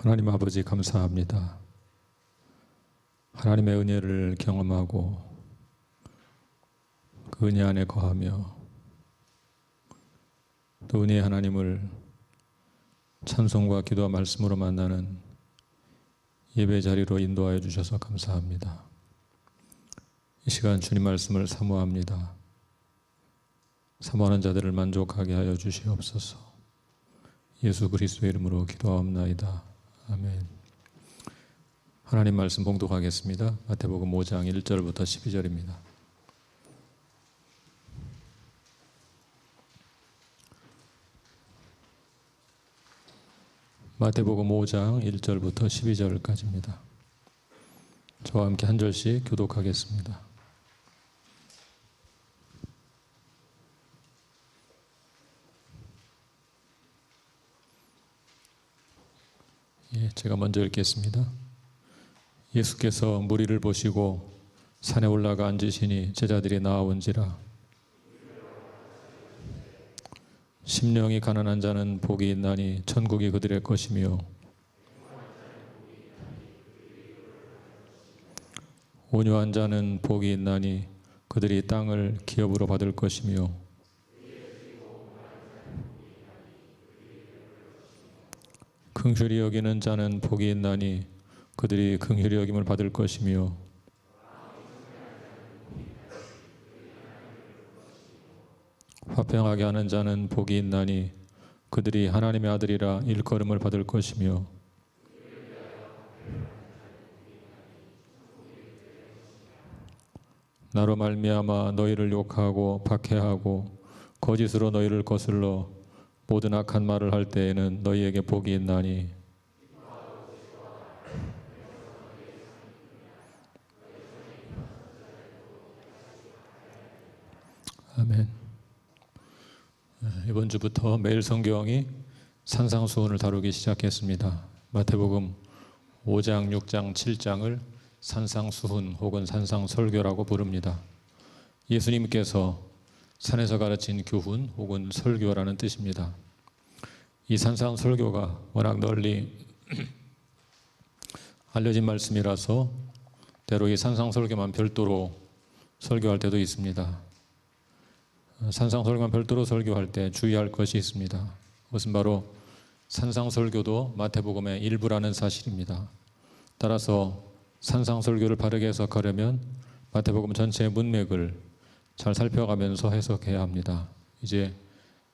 하나님 아버지 감사합니다. 하나님의 은혜를 경험하고 그 은혜 안에 거하며 또 은혜의 하나님을 찬송과 기도와 말씀으로 만나는 예배 자리로 인도하여 주셔서 감사합니다. 이 시간 주님 말씀을 사모합니다. 사모하는 자들을 만족하게 하여 주시옵소서. 예수 그리스도의 이름으로 기도하옵나이다. 아멘. 하나님 말씀 봉독하겠습니다. 마태복음 5장 1절부터 12절입니다. 마태복음 5장 1절부터 12절까지입니다. 저와 함께 한 절씩 교독하겠습니다. 제가 먼저 읽겠습니다. 예수께서 무리를 보시고 산에 올라가 앉으시니 제자들이 나아온지라. 심령이 가난한 자는 복이 있나니 천국이 그들의 것이며 온유한 자는 복이 있나니 그들이 땅을 기업으로 받을 것이며 긍휼히 여기는 자는 복이 있나니 그들이 긍휼히 여김을 받을 것이며 화평하게 하는 자는 복이 있나니 그들이 하나님의 아들이라 일컬음을 받을 것이며 나로 말미암아 너희를 욕하고 박해하고 거짓으로 너희를 거슬러 모든 악한 말을 할 때에는 너희에게 복이 있나니 아멘. 이번 주부터 매일 성경이 산상수훈을 다루기 시작했습니다. 마태복음 5장, 6장, 7장을 산상수훈 혹은 산상설교라고 부릅니다. 예수님께서 산에서 가르친 교훈 혹은 설교라는 뜻입니다. 이 산상설교가 워낙 널리 알려진 말씀이라서 때로 이 산상설교만 별도로 설교할 때도 있습니다. 산상설교만 별도로 설교할 때 주의할 것이 있습니다. 그것은 바로 산상설교도 마태복음의 일부라는 사실입니다. 따라서 산상설교를 바르게 해석하려면 마태복음 전체의 문맥을 잘 살펴가면서 해석해야 합니다. 이제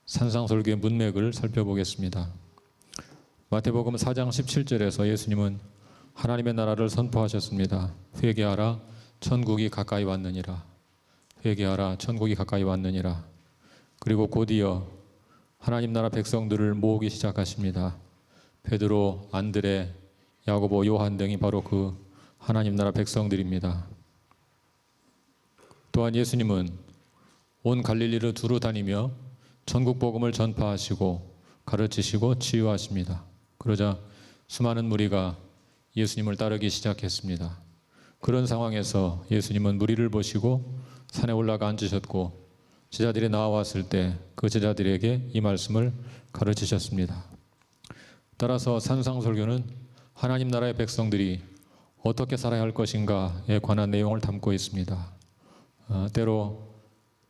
산상설교의 문맥을 살펴보겠습니다. 마태복음 4장 17절에서 예수님은 하나님의 나라를 선포하셨습니다. 회개하라, 천국이 가까이 왔느니라. 회개하라, 천국이 가까이 왔느니라. 그리고 곧이어 하나님 나라 백성들을 모으기 시작하십니다. 베드로, 안드레, 야고보, 요한 등이 바로 그 하나님 나라 백성들입니다. 또한 예수님은 온 갈릴리를 두루 다니며 전국 복음을 전파하시고 가르치시고 치유하십니다. 그러자 수많은 무리가 예수님을 따르기 시작했습니다. 그런 상황에서 예수님은 무리를 보시고 산에 올라가 앉으셨고 제자들이 나와왔을 때 그 제자들에게 이 말씀을 가르치셨습니다. 따라서 산상설교는 하나님 나라의 백성들이 어떻게 살아야 할 것인가에 관한 내용을 담고 있습니다. 때로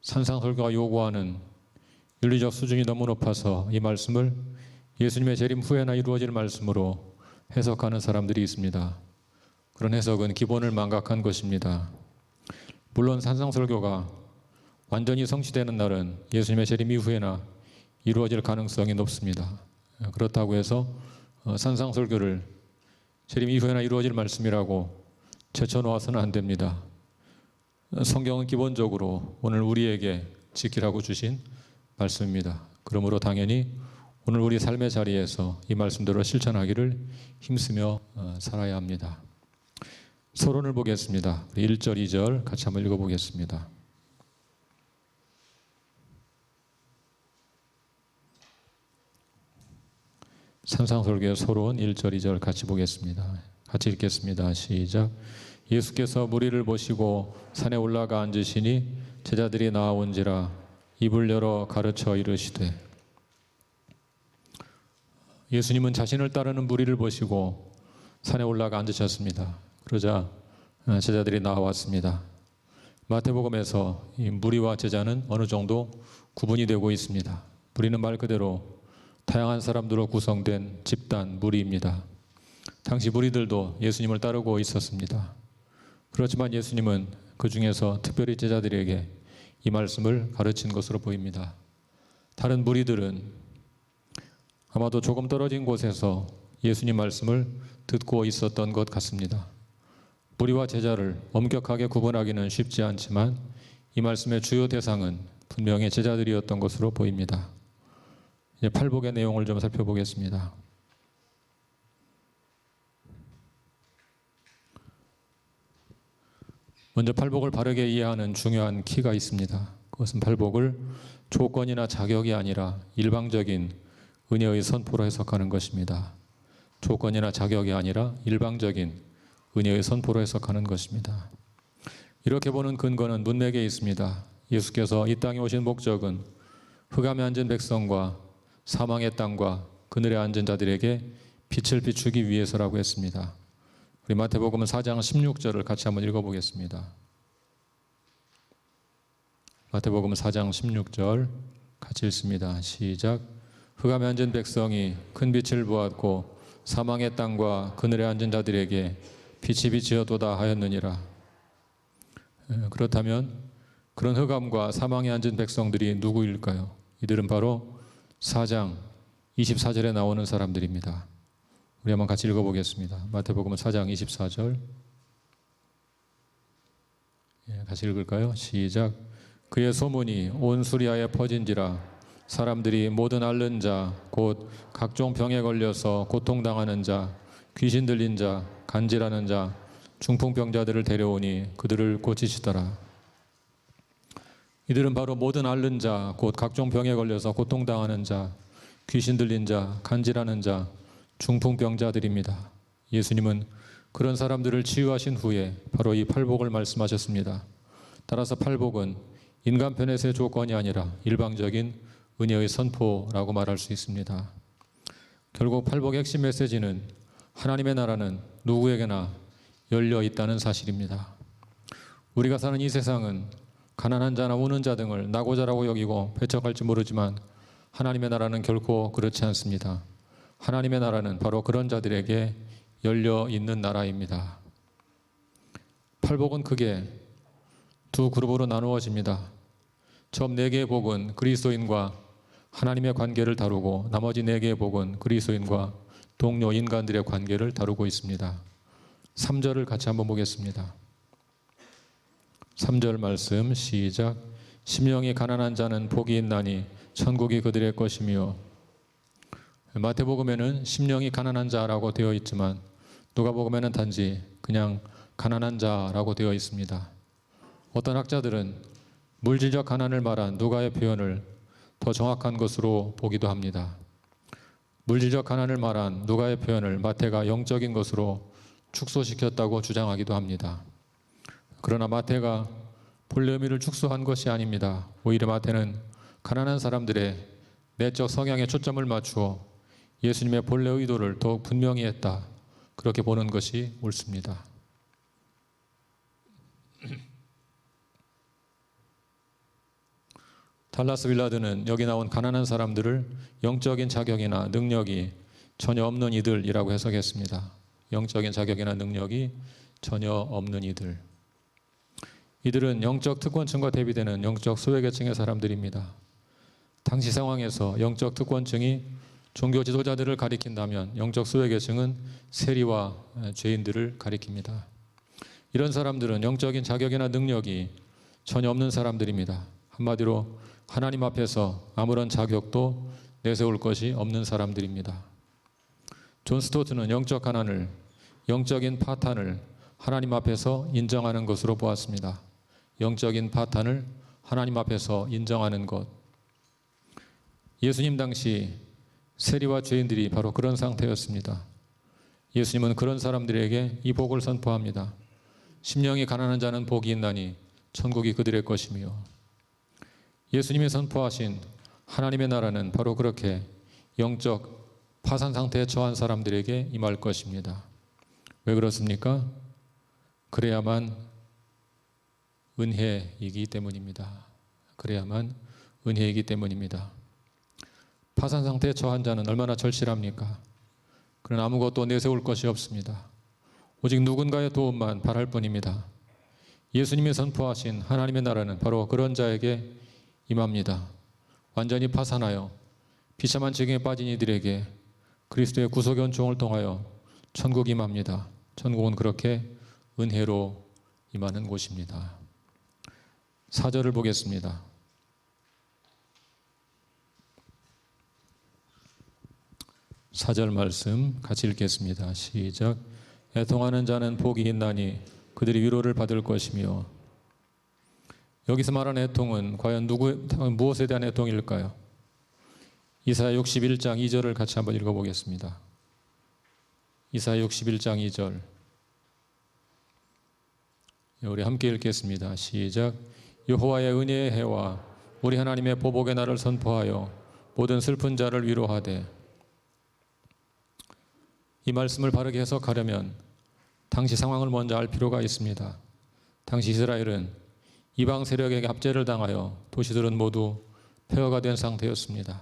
산상설교가 요구하는 윤리적 수준이 너무 높아서 이 말씀을 예수님의 재림 후에나 이루어질 말씀으로 해석하는 사람들이 있습니다. 그런 해석은 기본을 망각한 것입니다. 물론 산상설교가 완전히 성취되는 날은 예수님의 재림 이후에나 이루어질 가능성이 높습니다. 그렇다고 해서 산상설교를 재림 이후에나 이루어질 말씀이라고 제쳐놓아서는 안 됩니다. 성경은 기본적으로 오늘 우리에게 지키라고 주신 말씀입니다. 그러므로 당연히 오늘 우리 삶의 자리에서 이 말씀대로 실천하기를 힘쓰며 살아야 합니다. 서론을 보겠습니다. 1절, 2절 같이 한번 읽어보겠습니다. 산상설교의 서론 1절, 2절 같이 보겠습니다. 같이 읽겠습니다. 시작. 예수께서 무리를 보시고 산에 올라가 앉으시니 제자들이 나아온지라 입을 열어 가르쳐 이르시되. 예수님은 자신을 따르는 무리를 보시고 산에 올라가 앉으셨습니다. 그러자 제자들이 나왔습니다. 마태복음에서 이 무리와 제자는 어느 정도 구분이 되고 있습니다. 무리는 말 그대로 다양한 사람들로 구성된 집단 무리입니다. 당시 무리들도 예수님을 따르고 있었습니다. 그렇지만 예수님은 그 중에서 특별히 제자들에게 이 말씀을 가르친 것으로 보입니다. 다른 무리들은 아마도 조금 떨어진 곳에서 예수님 말씀을 듣고 있었던 것 같습니다. 무리와 제자를 엄격하게 구분하기는 쉽지 않지만 이 말씀의 주요 대상은 분명히 제자들이었던 것으로 보입니다. 이제 팔복의 내용을 좀 살펴보겠습니다. 먼저 팔복을 바르게 이해하는 중요한 키가 있습니다. 그것은 팔복을 조건이나 자격이 아니라 일방적인 은혜의 선포로 해석하는 것입니다. 조건이나 자격이 아니라 일방적인 은혜의 선포로 해석하는 것입니다. 이렇게 보는 근거는 문맥에 있습니다. 예수께서 이 땅에 오신 목적은 흑암에 앉은 백성과 사망의 땅과 그늘에 앉은 자들에게 빛을 비추기 위해서라고 했습니다. 우리 마태복음은 4장 16절을 같이 한번 읽어보겠습니다. 마태복음 4장 16절 같이 읽습니다. 시작. 흑암에 앉은 백성이 큰 빛을 보았고 사망의 땅과 그늘에 앉은 자들에게 빛이 비치어도다 하였느니라. 그렇다면 그런 흑암과 사망에 앉은 백성들이 누구일까요? 이들은 바로 4장 24절에 나오는 사람들입니다. 우리 한번 같이 읽어보겠습니다. 마태복음 4장 24절. 같이 읽을까요? 시작. 그의 소문이 온 수리아에 퍼진지라 사람들이 모든 앓는 자, 곧 각종 병에 걸려서 고통당하는 자, 귀신 들린 자, 간질하는 자, 중풍병자들을 데려오니 그들을 고치시더라. 이들은 바로 모든 앓는 자, 곧 각종 병에 걸려서 고통당하는 자, 귀신 들린 자, 간질하는 자, 중풍병자들입니다. 예수님은 그런 사람들을 치유하신 후에 바로 이 팔복을 말씀하셨습니다. 따라서 팔복은 인간 편에서의 조건이 아니라 일방적인 은혜의 선포라고 말할 수 있습니다. 결국 팔복의 핵심 메시지는 하나님의 나라는 누구에게나 열려 있다는 사실입니다. 우리가 사는 이 세상은 가난한 자나 우는 자 등을 낙오자라고 여기고 배척할지 모르지만 하나님의 나라는 결코 그렇지 않습니다. 하나님의 나라는 바로 그런 자들에게 열려 있는 나라입니다. 팔복은 크게 두 그룹으로 나누어집니다. 처음 4개의 복은 그리스도인과 하나님의 관계를 다루고 나머지 4개의 복은 그리스도인과 동료 인간들의 관계를 다루고 있습니다. 3절을 같이 한번 보겠습니다. 3절 말씀 시작. 심령이 가난한 자는 복이 있나니 천국이 그들의 것이며. 마태복음에는 심령이 가난한 자라고 되어 있지만 누가복음에는 단지 그냥 가난한 자라고 되어 있습니다. 어떤 학자들은 물질적 가난을 말한 누가의 표현을 더 정확한 것으로 보기도 합니다. 물질적 가난을 말한 누가의 표현을 마태가 영적인 것으로 축소시켰다고 주장하기도 합니다. 그러나 마태가 본래 의미를 축소한 것이 아닙니다. 오히려 마태는 가난한 사람들의 내적 성향에 초점을 맞추어 예수님의 본래 의도를 더욱 분명히 했다. 그렇게 보는 것이 옳습니다. 달라스 윌라드는 여기 나온 가난한 사람들을 영적인 자격이나 능력이 전혀 없는 이들이라고 해석했습니다. 영적인 자격이나 능력이 전혀 없는 이들. 이들은 영적 특권층과 대비되는 영적 소외계층의 사람들입니다. 당시 상황에서 영적 특권층이 종교 지도자들을 가리킨다면 영적 소외계층은 세리와 죄인들을 가리킵니다. 이런 사람들은 영적인 자격이나 능력이 전혀 없는 사람들입니다. 한마디로 하나님 앞에서 아무런 자격도 내세울 것이 없는 사람들입니다. 존 스토트는 영적 가난을, 영적인 파탄을 하나님 앞에서 인정하는 것으로 보았습니다. 영적인 파탄을 하나님 앞에서 인정하는 것. 예수님 당시 세리와 죄인들이 바로 그런 상태였습니다. 예수님은 그런 사람들에게 이 복을 선포합니다. 심령이 가난한 자는 복이 있나니 천국이 그들의 것이며. 예수님이 선포하신 하나님의 나라는 바로 그렇게 영적 파산 상태에 처한 사람들에게 임할 것입니다. 왜 그렇습니까? 그래야만 은혜이기 때문입니다. 그래야만 은혜이기 때문입니다. 파산 상태에 처한 자는 얼마나 절실합니까? 그는 아무것도 내세울 것이 없습니다. 오직 누군가의 도움만 바랄 뿐입니다. 예수님이 선포하신 하나님의 나라는 바로 그런 자에게 임합니다. 완전히 파산하여 비참한 지경에 빠진 이들에게 그리스도의 구속의 은총을 통하여 천국이 임합니다. 천국은 그렇게 은혜로 임하는 곳입니다. 4절을 보겠습니다. 4절 말씀 같이 읽겠습니다. 시작. 애통하는 자는 복이 있나니 그들이 위로를 받을 것이며. 여기서 말하는 애통은 과연 무엇에 대한 애통일까요? 이사야 61장 2절을 같이 한번 읽어보겠습니다. 이사야 61장 2절. 우리 함께 읽겠습니다. 시작. 여호와의 은혜의 해와 우리 하나님의 보복의 날을 선포하여 모든 슬픈 자를 위로하되. 이 말씀을 바르게 해석하려면 당시 상황을 먼저 알 필요가 있습니다. 당시 이스라엘은 이방 세력에게 압제를 당하여 도시들은 모두 폐허가 된 상태였습니다.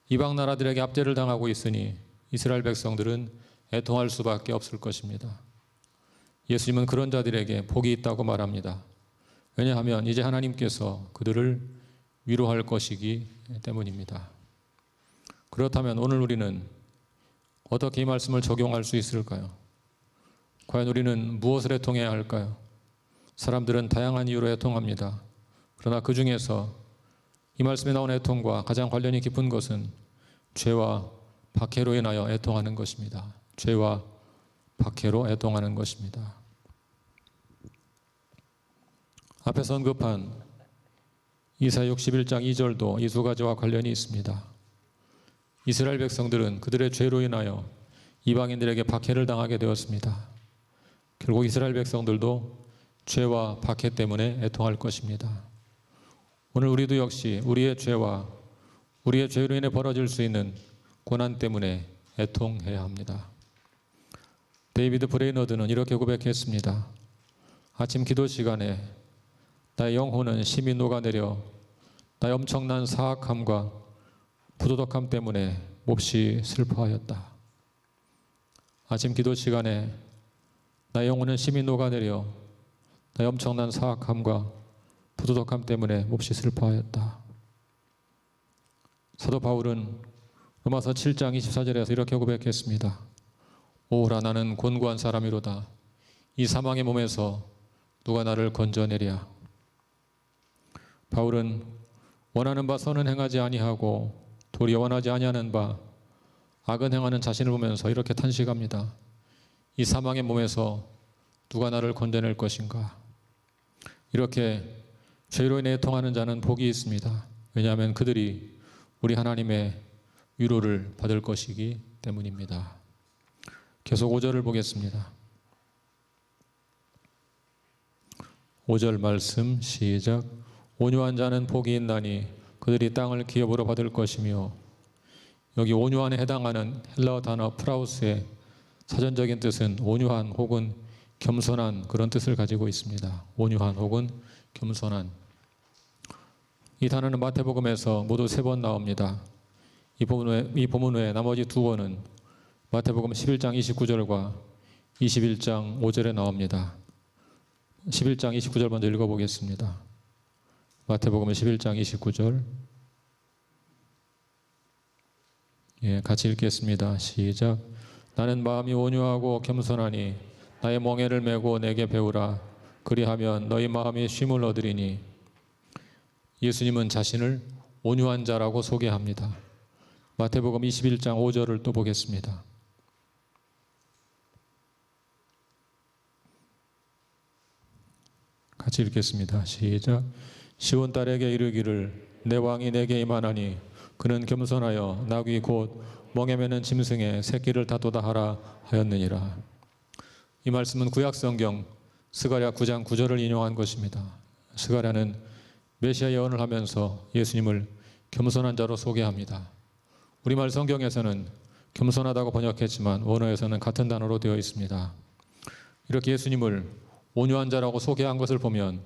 이방 나라들에게 압제를 당하고 있으니 이스라엘 백성들은 애통할 수밖에 없을 것입니다. 예수님은 그런 자들에게 복이 있다고 말합니다. 왜냐하면 이제 하나님께서 그들을 위로할 것이기 때문입니다. 그렇다면 오늘 우리는 어떻게 이 말씀을 적용할 수 있을까요? 과연 우리는 무엇을 애통해야 할까요? 사람들은 다양한 이유로 애통합니다. 그러나 그 중에서 이 말씀에 나온 애통과 가장 관련이 깊은 것은 죄와 박해로 인하여 애통하는 것입니다. 죄와 박해로 애통하는 것입니다. 앞에서 언급한 이사야 61장 2절도 이 두 가지와 관련이 있습니다. 이스라엘 백성들은 그들의 죄로 인하여 이방인들에게 박해를 당하게 되었습니다. 결국 이스라엘 백성들도 죄와 박해 때문에 애통할 것입니다. 오늘 우리도 역시 우리의 죄와 우리의 죄로 인해 벌어질 수 있는 고난 때문에 애통해야 합니다. 데이비드 브레이너드는 이렇게 고백했습니다. 아침 기도 시간에 나의 영혼은 심히 녹아내려 나의 엄청난 사악함과 부도덕함 때문에 몹시 슬퍼하였다. 아침 기도 시간에 나의 영혼은 심히 녹아내려 나의 엄청난 사악함과 부도덕함 때문에 몹시 슬퍼하였다. 사도 바울은 로마서 7장 24절에서 이렇게 고백했습니다. 오라 나는 곤고한 사람이로다. 이 사망의 몸에서 누가 나를 건져내랴. 바울은 원하는 바 선은 행하지 아니하고 도리어 원하지 아니하는 바 악은 행하는 자신을 보면서 이렇게 탄식합니다. 이 사망의 몸에서 누가 나를 건져낼 것인가. 이렇게 죄로 인해 애통하는 자는 복이 있습니다. 왜냐하면 그들이 우리 하나님의 위로를 받을 것이기 때문입니다. 계속 5절을 보겠습니다. 5절 말씀 시작. 온유한 자는 복이 있나니 그들이 땅을 기업으로 받을 것이며. 여기 온유한에 해당하는 헬라어 단어 프라우스의 사전적인 뜻은 온유한 혹은 겸손한 그런 뜻을 가지고 있습니다. 온유한 혹은 겸손한. 이 단어는 마태복음에서 모두 3번 나옵니다. 이 본문 외에 나머지 2번은 마태복음 11장 29절과 21장 5절에 나옵니다. 11장 29절 먼저 읽어보겠습니다. 마태복음 11장 29절. 같이 읽겠습니다. 시작. 나는 마음이 온유하고 겸손하니 나의 멍에를 메고 내게 배우라. 그리하면 너희 마음이 쉼을 얻으리니. 예수님은 자신을 온유한 자라고 소개합니다. 마태복음 21장 5절을 또 보겠습니다. 같이 읽겠습니다. 시작. 시온 딸에게 이르기를 내 왕이 내게 임하나니 그는 겸손하여 나귀 곧 멍에 매는 짐승의 새끼를 다도다 하라 하였느니라. 이 말씀은 구약성경 스가랴 9장 9절을 인용한 것입니다. 스가랴는 메시아 예언을 하면서 예수님을 겸손한 자로 소개합니다. 우리말 성경에서는 겸손하다고 번역했지만 원어에서는 같은 단어로 되어 있습니다. 이렇게 예수님을 온유한 자라고 소개한 것을 보면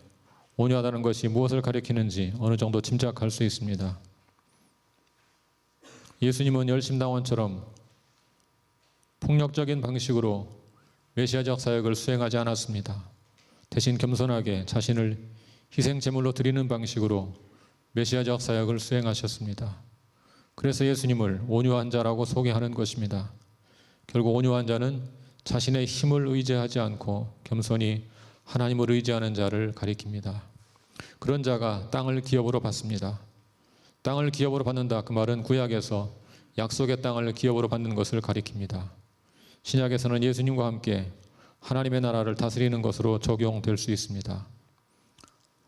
온유하다는 것이 무엇을 가리키는지 어느 정도 짐작할 수 있습니다. 예수님은 열심당원처럼 폭력적인 방식으로 메시아적 사역을 수행하지 않았습니다. 대신 겸손하게 자신을 희생제물로 드리는 방식으로 메시아적 사역을 수행하셨습니다. 그래서 예수님을 온유한 자라고 소개하는 것입니다. 결국 온유한 자는 자신의 힘을 의지하지 않고 겸손히 하나님을 의지하는 자를 가리킵니다. 그런 자가 땅을 기업으로 받습니다. 땅을 기업으로 받는다, 그 말은 구약에서 약속의 땅을 기업으로 받는 것을 가리킵니다. 신약에서는 예수님과 함께 하나님의 나라를 다스리는 것으로 적용될 수 있습니다.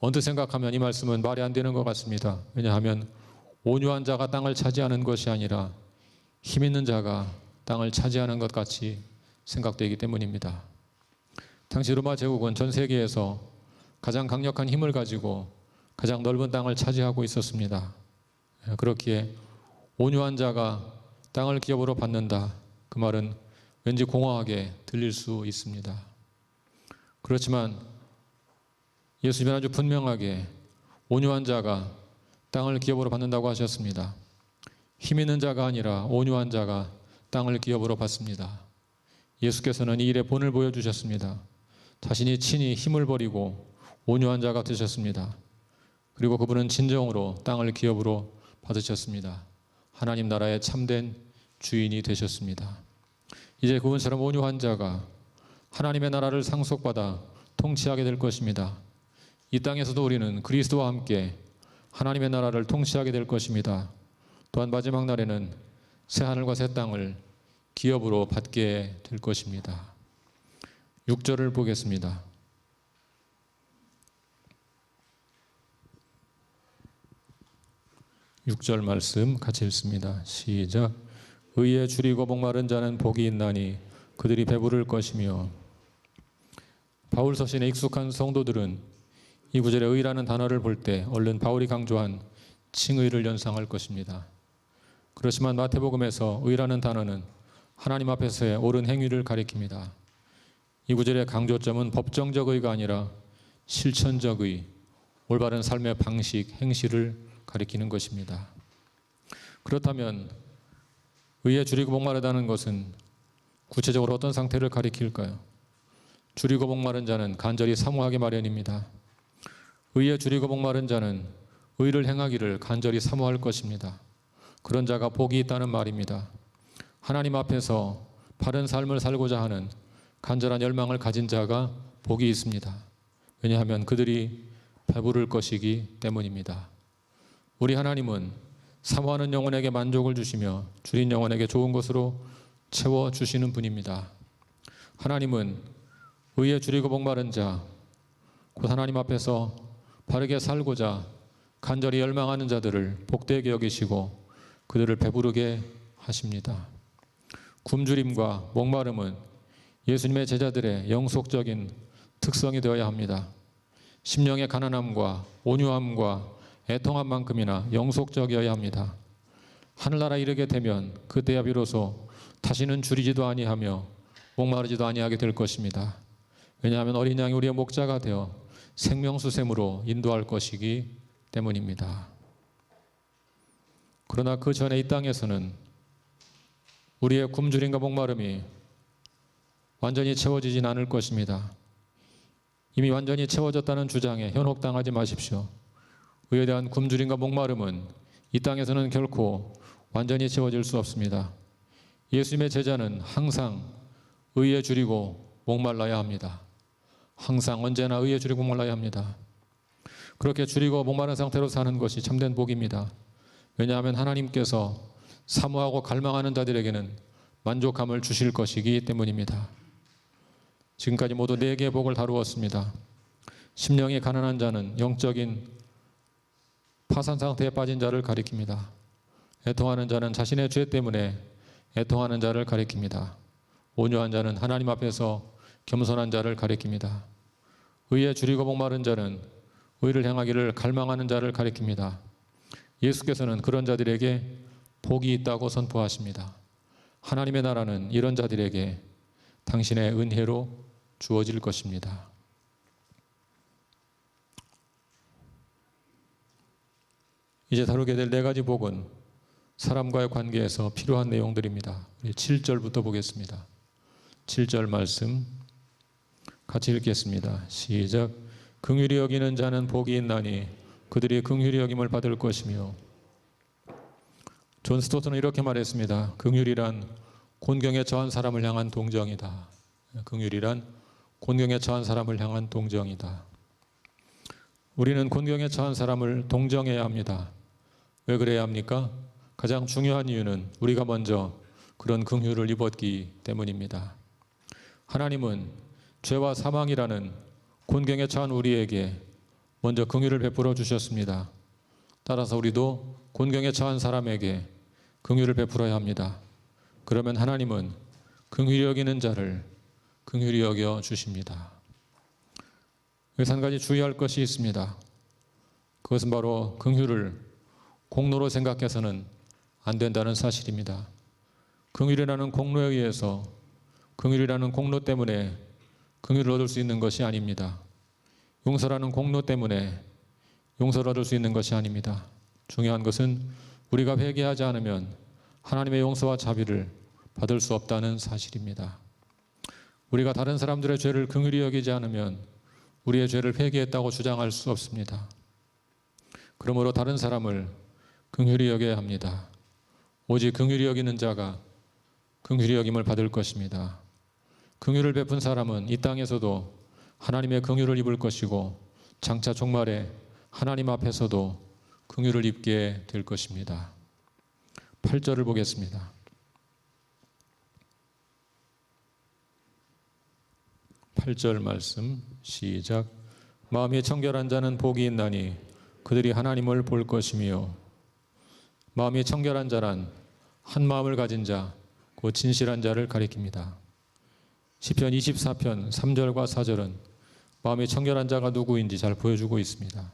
언뜻 생각하면 이 말씀은 말이 안 되는 것 같습니다. 왜냐하면 온유한 자가 땅을 차지하는 것이 아니라 힘 있는 자가 땅을 차지하는 것 같이 생각되기 때문입니다. 당시 로마 제국은 전 세계에서 가장 강력한 힘을 가지고 가장 넓은 땅을 차지하고 있었습니다. 그렇기에 온유한 자가 땅을 기업으로 받는다, 그 말은 왠지 공허하게 들릴 수 있습니다. 그렇지만 예수님은 아주 분명하게 온유한 자가 땅을 기업으로 받는다고 하셨습니다. 힘 있는 자가 아니라 온유한 자가 땅을 기업으로 받습니다. 예수께서는 이 일의 본을 보여주셨습니다. 자신이 친히 힘을 버리고 온유한 자가 되셨습니다. 그리고 그분은 진정으로 땅을 기업으로 받으셨습니다. 하나님 나라의 참된 주인이 되셨습니다. 이제 그분처럼 온유한 자가 하나님의 나라를 상속받아 통치하게 될 것입니다. 이 땅에서도 우리는 그리스도와 함께 하나님의 나라를 통치하게 될 것입니다. 또한 마지막 날에는 새 하늘과 새 땅을 기업으로 받게 될 것입니다. 6절을 보겠습니다. 6절 말씀 같이 읽습니다. 시작. 의에 줄이고 목마른 자는 복이 있나니 그들이 배부를 것이며. 바울 서신에 익숙한 성도들은 이 구절에 의라는 단어를 볼 때 얼른 바울이 강조한 칭의를 연상할 것입니다. 그렇지만 마태복음에서 의라는 단어는 하나님 앞에서의 옳은 행위를 가리킵니다. 이 구절의 강조점은 법정적 의가 아니라 실천적 의, 올바른 삶의 방식, 행실을 가리키는 것입니다. 그렇다면 의에 줄이고 목마르다는 것은 구체적으로 어떤 상태를 가리킬까요? 줄이고 목마른 자는 간절히 사모하기 마련입니다. 의에 줄이고 목마른 자는 의를 행하기를 간절히 사모할 것입니다. 그런 자가 복이 있다는 말입니다. 하나님 앞에서 바른 삶을 살고자 하는 간절한 열망을 가진 자가 복이 있습니다. 왜냐하면 그들이 배부를 것이기 때문입니다. 우리 하나님은 사모하는 영혼에게 만족을 주시며 줄인 영혼에게 좋은 것으로 채워주시는 분입니다. 하나님은 의에 줄이고 목마른 자, 곧 하나님 앞에서 바르게 살고자 간절히 열망하는 자들을 복되게 여기시고 그들을 배부르게 하십니다. 굶주림과 목마름은 예수님의 제자들의 영속적인 특성이 되어야 합니다. 심령의 가난함과 온유함과 애통함만큼이나 영속적이어야 합니다. 하늘나라 이르게 되면 그때야 비로소 다시는 줄이지도 아니하며 목마르지도 아니하게 될 것입니다. 왜냐하면 어린 양이 우리의 목자가 되어 생명수샘으로 인도할 것이기 때문입니다. 그러나 그 전에 이 땅에서는 우리의 굶주림과 목마름이 완전히 채워지진 않을 것입니다. 이미 완전히 채워졌다는 주장에 현혹당하지 마십시오. 의에 대한 굶주림과 목마름은 이 땅에서는 결코 완전히 채워질 수 없습니다. 예수님의 제자는 항상 의에 줄이고 목말라야 합니다. 항상 언제나 의에 줄이고 목말라야 합니다. 그렇게 줄이고 목마른 상태로 사는 것이 참된 복입니다. 왜냐하면 하나님께서 사모하고 갈망하는 자들에게는 만족함을 주실 것이기 때문입니다. 지금까지 모두 4개의 복을 다루었습니다. 심령이 가난한 자는 영적인 파산 상태에 빠진 자를 가리킵니다. 애통하는 자는 자신의 죄 때문에 애통하는 자를 가리킵니다. 온유한 자는 하나님 앞에서 겸손한 자를 가리킵니다. 의에 줄이고 목마른 자는 의를 행하기를 갈망하는 자를 가리킵니다. 예수께서는 그런 자들에게 복이 있다고 선포하십니다. 하나님의 나라는 이런 자들에게 당신의 은혜로 주어질 것입니다. 이제 다루게 될 네 가지 복은 사람과의 관계에서 필요한 내용들입니다. 7절부터 보겠습니다. 7절 말씀 같이 읽겠습니다. 시작. 긍휼히 여기는 자는 복이 있나니 그들이 긍휼히 여김을 받을 것이며. 존 스토트는 이렇게 말했습니다. 긍휼이란 곤경에 처한 사람을 향한 동정이다. 긍휼이란 곤경에 처한 사람을 향한 동정이다. 우리는 곤경에 처한 사람을 동정해야 합니다. 왜 그래야 합니까? 가장 중요한 이유는 우리가 먼저 그런 긍휼을 입었기 때문입니다. 하나님은 죄와 사망이라는 곤경에 처한 우리에게 먼저 긍휼을 베풀어 주셨습니다. 따라서 우리도 곤경에 처한 사람에게 긍휼을 베풀어야 합니다. 그러면 하나님은 긍휼히 여기는 자를 긍휼히 여겨 주십니다. 여기서 한 가지 주의할 것이 있습니다. 그것은 바로 긍휼을 공로로 생각해서는 안 된다는 사실입니다. 긍휼이라는 공로에 의해서, 긍휼이라는 공로 때문에 긍휼을 얻을 수 있는 것이 아닙니다. 용서라는 공로 때문에 용서를 얻을 수 있는 것이 아닙니다. 중요한 것은 우리가 회개하지 않으면 하나님의 용서와 자비를 받을 수 없다는 사실입니다. 우리가 다른 사람들의 죄를 긍휼히 여기지 않으면 우리의 죄를 회개했다고 주장할 수 없습니다. 그러므로 다른 사람을 긍휼히 여겨야 합니다. 오직 긍휼히 여기는 자가 긍휼히 여김을 받을 것입니다. 긍휼을 베푼 사람은 이 땅에서도 하나님의 긍휼을 입을 것이고 장차 종말에 하나님 앞에서도 긍휼을 입게 될 것입니다. 8절을 보겠습니다. 8절 말씀 시작. 마음이 청결한 자는 복이 있나니 그들이 하나님을 볼 것이며. 마음이 청결한 자란 한 마음을 가진 자, 곧 진실한 자를 가리킵니다. 시편 24편 3절과 4절은 마음이 청결한 자가 누구인지 잘 보여주고 있습니다.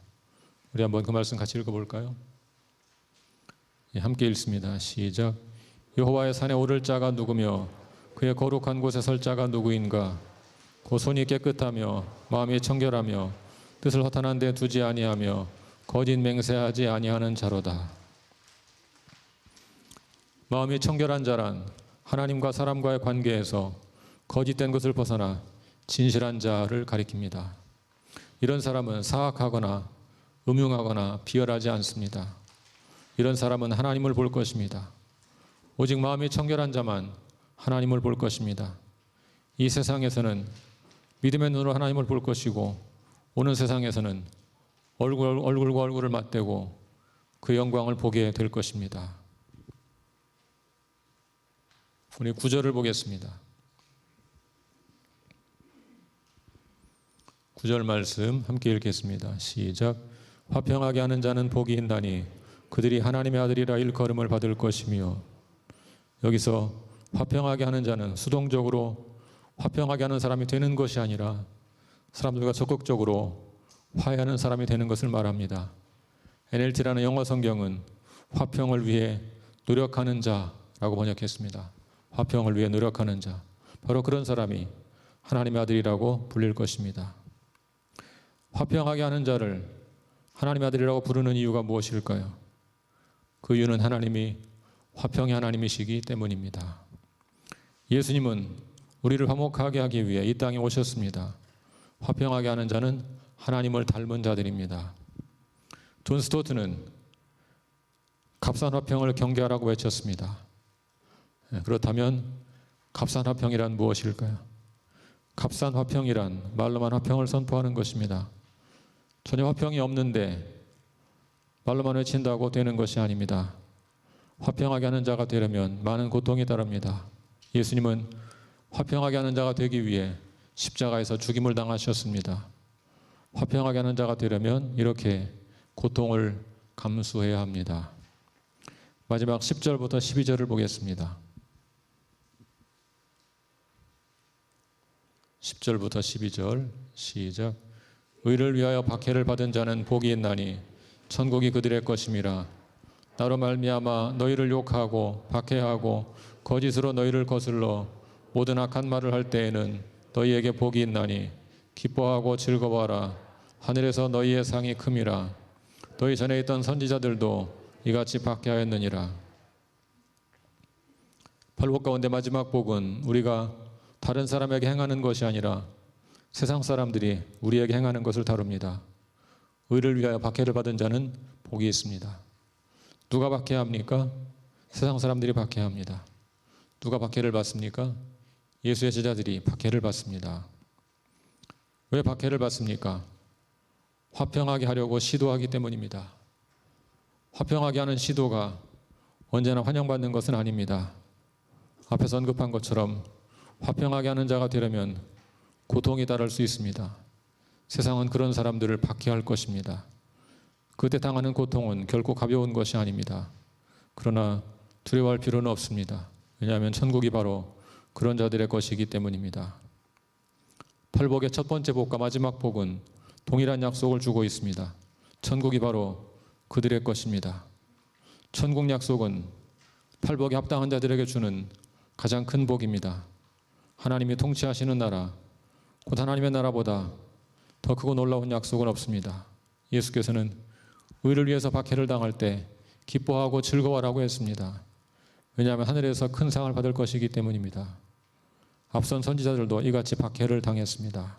우리 한번 그 말씀 같이 읽어볼까요? 함께 읽습니다. 시작. 여호와의 산에 오를 자가 누구며 그의 거룩한 곳에 설 자가 누구인가? 곧 손이 깨끗하며 마음이 청결하며 뜻을 허탄한 데 두지 아니하며 거짓 맹세하지 아니하는 자로다. 마음이 청결한 자란 하나님과 사람과의 관계에서 거짓된 것을 벗어나 진실한 자를 가리킵니다. 이런 사람은 사악하거나 음흉하거나 비열하지 않습니다. 이런 사람은 하나님을 볼 것입니다. 오직 마음이 청결한 자만 하나님을 볼 것입니다. 이 세상에서는 믿음의 눈으로 하나님을 볼 것이고 오는 세상에서는 얼굴과 얼굴을 맞대고 그 영광을 보게 될 것입니다. 우리 9절을 보겠습니다. 9절 말씀 함께 읽겠습니다. 시작. 화평하게 하는 자는 복이 있나니 그들이 하나님의 아들이라 일컬음을 받을 것이며. 여기서 화평하게 하는 자는 수동적으로 화평하게 하는 사람이 되는 것이 아니라 사람들과 적극적으로 화해하는 사람이 되는 것을 말합니다. NLT라는 영어 성경은 화평을 위해 노력하는 자라고 번역했습니다. 화평을 위해 노력하는 자, 바로 그런 사람이 하나님의 아들이라고 불릴 것입니다. 화평하게 하는 자를 하나님의 아들이라고 부르는 이유가 무엇일까요? 그 이유는 하나님이 화평의 하나님이시기 때문입니다. 예수님은 우리를 화목하게 하기 위해 이 땅에 오셨습니다. 화평하게 하는 자는 하나님을 닮은 자들입니다. 존 스토트는 값싼 화평을 경계하라고 외쳤습니다. 그렇다면 값싼 화평이란 무엇일까요? 값싼 화평이란 말로만 화평을 선포하는 것입니다. 전혀 화평이 없는데 말로만 외친다고 되는 것이 아닙니다. 화평하게 하는 자가 되려면 많은 고통이 따릅니다. 예수님은 화평하게 하는 자가 되기 위해 십자가에서 죽임을 당하셨습니다. 화평하게 하는 자가 되려면 이렇게 고통을 감수해야 합니다. 마지막 10절부터 12절을 보겠습니다. 10절부터 12절 시작. 의를 위하여 박해를 받은 자는 복이 있나니 천국이 그들의 것임이라. 나로 말미암아 너희를 욕하고 박해하고 거짓으로 너희를 거슬러 모든 악한 말을 할 때에는 너희에게 복이 있나니 기뻐하고 즐거워하라. 하늘에서 너희의 상이 큼이라. 너희 전에 있던 선지자들도 이같이 박해하였느니라. 팔복 가운데 마지막 복은 우리가 다른 사람에게 행하는 것이 아니라 세상 사람들이 우리에게 행하는 것을 다룹니다. 의를 위하여 박해를 받은 자는 복이 있습니다. 누가 박해합니까? 세상 사람들이 박해합니다. 누가 박해를 받습니까? 예수의 제자들이 박해를 받습니다. 왜 박해를 받습니까? 화평하게 하려고 시도하기 때문입니다. 화평하게 하는 시도가 언제나 환영받는 것은 아닙니다. 앞에서 언급한 것처럼 화평하게 하는 자가 되려면 고통이 따를 수 있습니다. 세상은 그런 사람들을 박해할 것입니다. 그때 당하는 고통은 결코 가벼운 것이 아닙니다. 그러나 두려워할 필요는 없습니다. 왜냐하면 천국이 바로 그런 자들의 것이기 때문입니다. 팔복의 첫 번째 복과 마지막 복은 동일한 약속을 주고 있습니다. 천국이 바로 그들의 것입니다. 천국 약속은 팔복에 합당한 자들에게 주는 가장 큰 복입니다. 하나님이 통치하시는 나라, 곧 하나님의 나라보다 더 크고 놀라운 약속은 없습니다. 예수께서는 의를 위해서 박해를 당할 때 기뻐하고 즐거워라고 했습니다. 왜냐하면 하늘에서 큰 상을 받을 것이기 때문입니다. 앞선 선지자들도 이같이 박해를 당했습니다.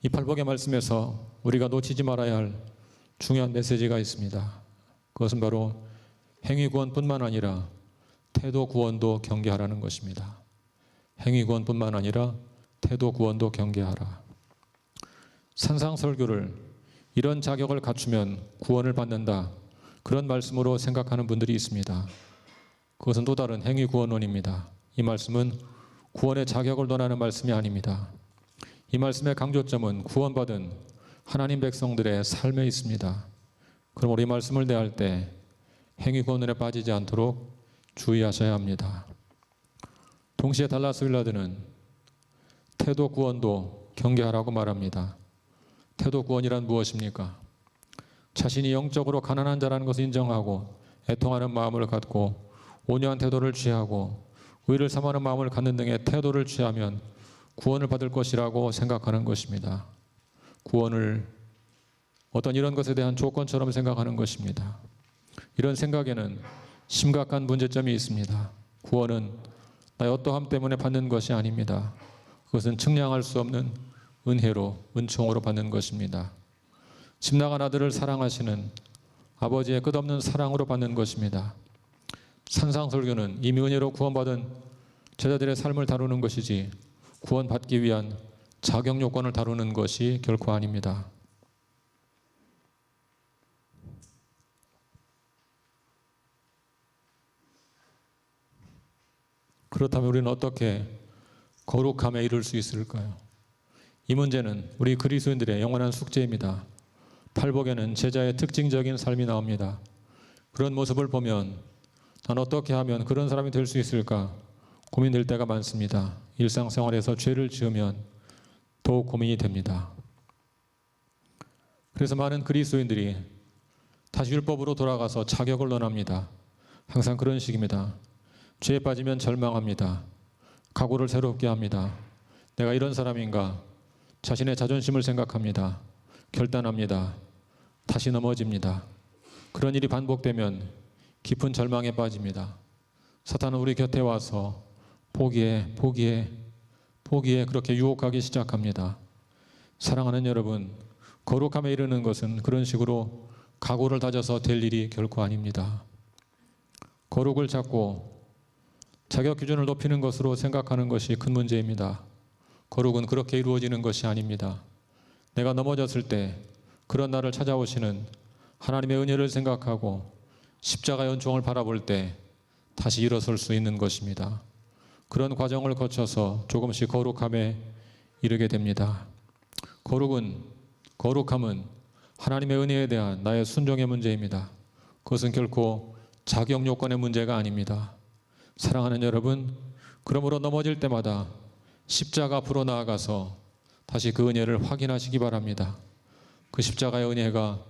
이 팔복의 말씀에서 우리가 놓치지 말아야 할 중요한 메시지가 있습니다. 그것은 바로 행위 구원뿐만 아니라 태도 구원도 경계하라는 것입니다. 행위 구원뿐만 아니라 태도 구원도 경계하라. 산상설교를 이런 자격을 갖추면 구원을 받는다, 그런 말씀으로 생각하는 분들이 있습니다. 그것은 또 다른 행위 구원론입니다. 이 말씀은 구원의 자격을 논하는 말씀이 아닙니다. 이 말씀의 강조점은 구원받은 하나님 백성들의 삶에 있습니다. 그럼 우리 말씀을 대할 때 행위 구원론에 빠지지 않도록 주의하셔야 합니다. 동시에 달라스 윌라드는 태도 구원도 경계하라고 말합니다. 태도 구원이란 무엇입니까? 자신이 영적으로 가난한 자라는 것을 인정하고 애통하는 마음을 갖고 온유한 태도를 취하고 의를 삼하는 마음을 갖는 등의 태도를 취하면 구원을 받을 것이라고 생각하는 것입니다. 구원을 어떤 이런 것에 대한 조건처럼 생각하는 것입니다. 이런 생각에는 심각한 문제점이 있습니다. 구원은 나의 어떠함 때문에 받는 것이 아닙니다. 그것은 측량할 수 없는 은혜로, 은총으로 받는 것입니다. 집 나간 아들을 사랑하시는 아버지의 끝없는 사랑으로 받는 것입니다. 산상설교는 이미 은혜로 구원받은 제자들의 삶을 다루는 것이지 구원받기 위한 자격 요건을 다루는 것이 결코 아닙니다. 그렇다면 우리는 어떻게 거룩함에 이를 수 있을까요? 이 문제는 우리 그리스도인들의 영원한 숙제입니다. 팔복에는 제자의 특징적인 삶이 나옵니다. 그런 모습을 보면 난 어떻게 하면 그런 사람이 될 수 있을까 고민될 때가 많습니다. 일상생활에서 죄를 지으면 더욱 고민이 됩니다. 그래서 많은 그리스도인들이 다시 율법으로 돌아가서 자격을 논합니다. 항상 그런 식입니다. 죄에 빠지면 절망합니다. 각오를 새롭게 합니다. 내가 이런 사람인가? 자신의 자존심을 생각합니다. 결단합니다. 다시 넘어집니다. 그런 일이 반복되면 깊은 절망에 빠집니다. 사탄은 우리 곁에 와서 포기해 그렇게 유혹하기 시작합니다. 사랑하는 여러분, 거룩함에 이르는 것은 그런 식으로 각오를 다져서 될 일이 결코 아닙니다. 거룩을 찾고 자격 기준을 높이는 것으로 생각하는 것이 큰 문제입니다. 거룩은 그렇게 이루어지는 것이 아닙니다. 내가 넘어졌을 때 그런 나를 찾아오시는 하나님의 은혜를 생각하고 십자가의 은총을 바라볼 때 다시 일어설 수 있는 것입니다. 그런 과정을 거쳐서 조금씩 거룩함에 이르게 됩니다. 거룩함은 하나님의 은혜에 대한 나의 순종의 문제입니다. 그것은 결코 자격 요건의 문제가 아닙니다. 사랑하는 여러분, 그러므로 넘어질 때마다 십자가 앞으로 나아가서 다시 그 은혜를 확인하시기 바랍니다. 그 십자가의 은혜가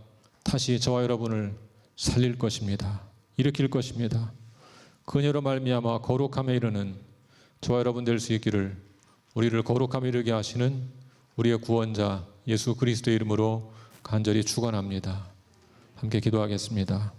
다시 저와 여러분을 살릴 것입니다. 일으킬 것입니다. 그녀로 말미암아 거룩함에 이르는 저와 여러분 될 수 있기를 우리를 거룩함에 이르게 하시는 우리의 구원자 예수 그리스도의 이름으로 간절히 축원합니다. 함께 기도하겠습니다.